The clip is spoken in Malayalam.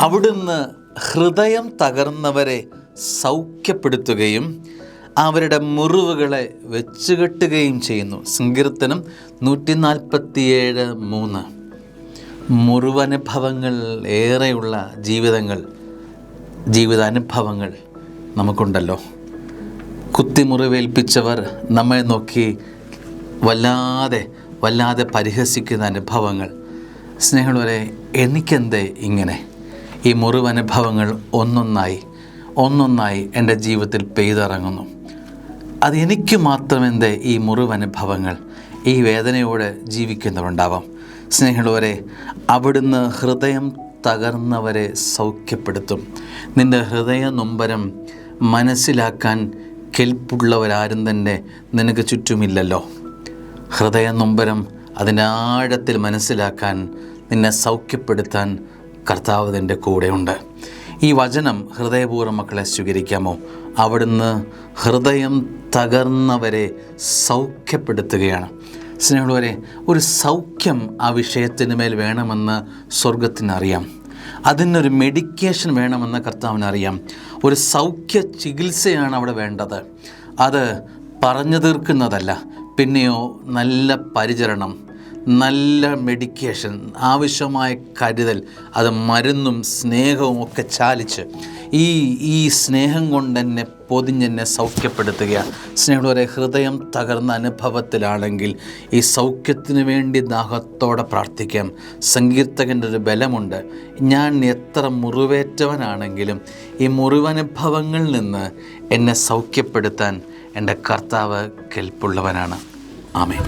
അവിടുന്ന് ഹൃദയം തകർന്നവരെ സൗഖ്യപ്പെടുത്തുകയും അവരുടെ മുറിവുകളെ വെച്ചുകെട്ടുകയും ചെയ്യുന്നു. സങ്കീർത്തനം 147:3. മുറിവനുഭവങ്ങൾ ഏറെയുള്ള ജീവിതാനുഭവങ്ങൾ നമുക്കുണ്ടല്ലോ. കുത്തിമുറിവേൽപ്പിച്ചവർ നമ്മെ നോക്കി വല്ലാതെ പരിഹസിക്കുന്ന അനുഭവങ്ങൾ. സ്നേഹമുള്ളവരെ, എനിക്കെന്തേ ഇങ്ങനെ? ഈ മുറിവനുഭവങ്ങൾ ഒന്നൊന്നായി എൻ്റെ ജീവിതത്തിൽ പെയ്തിറങ്ങുന്നു. അത് എനിക്ക് മാത്രമെന്തേ ഈ മുറിവനുഭവങ്ങൾ? ഈ വേദനയോടെ ജീവിക്കുന്നവരുണ്ടാവാം. സ്നേഹമുള്ളവരെ, അവിടുന്ന് ഹൃദയം തകർന്നവരെ സൗഖ്യപ്പെടുത്തും. നിൻ്റെ ഹൃദയ നൊമ്പരം മനസ്സിലാക്കാൻ കെൽപ്പുള്ളവരാരും തന്നെ നിനക്ക് ചുറ്റുമില്ലല്ലോ. ഹൃദയ നൊമ്പരം അതിൻ്റെ ആഴത്തിൽ മനസ്സിലാക്കാൻ, നിന്നെ സൗഖ്യപ്പെടുത്താൻ കർത്താവ് നിൻ്റെ കൂടെയുണ്ട്. ഈ വചനം ഹൃദയപൂർവ്വം മക്കളെ സ്വീകരിക്കാമോ? അവിടുന്ന് ഹൃദയം തകർന്നവരെ സൗഖ്യപ്പെടുത്തുകയാണ്. സ്നേഹമുള്ളവരെ, ഒരു സൗഖ്യം ആ വിഷയത്തിന് മേൽ വേണമെന്ന് സ്വർഗത്തിനറിയാം. അതിനൊരു മെഡിക്കേഷൻ വേണമെന്ന് കർത്താവിനറിയാം. ഒരു സൗഖ്യ ചികിത്സയാണ് അവിടെ വേണ്ടത്. അത് പറഞ്ഞു തീർക്കുന്നതല്ല. പിന്നെയോ നല്ല പരിചരണം, നല്ല മെഡിക്കേഷൻ, ആവശ്യമായ കരുതൽ, അത് മരുന്നും സ്നേഹവും ഒക്കെ ചാലിച്ച് ഈ സ്നേഹം കൊണ്ട് എന്നെ പൊതിഞ്ഞെന്നെ സൗഖ്യപ്പെടുത്തുകയാണ്. സ്നേഹമുള്ളവരെ, ഹൃദയം തകർന്ന അനുഭവത്തിലാണെങ്കിൽ ഈ സൗഖ്യത്തിന് വേണ്ടി ദാഹത്തോടെ പ്രാർത്ഥിക്കാം. സങ്കീർത്തകൻ്റെ ഒരു ബലമുണ്ട്. ഞാൻ എത്ര മുറിവേറ്റവനാണെങ്കിലും ഈ മുറിവനുഭവങ്ങളിൽ നിന്ന് എന്നെ സൗഖ്യപ്പെടുത്താൻ എൻ്റെ കർത്താവ് കെൽപ്പുള്ളവനാണ്. ആമേൻ.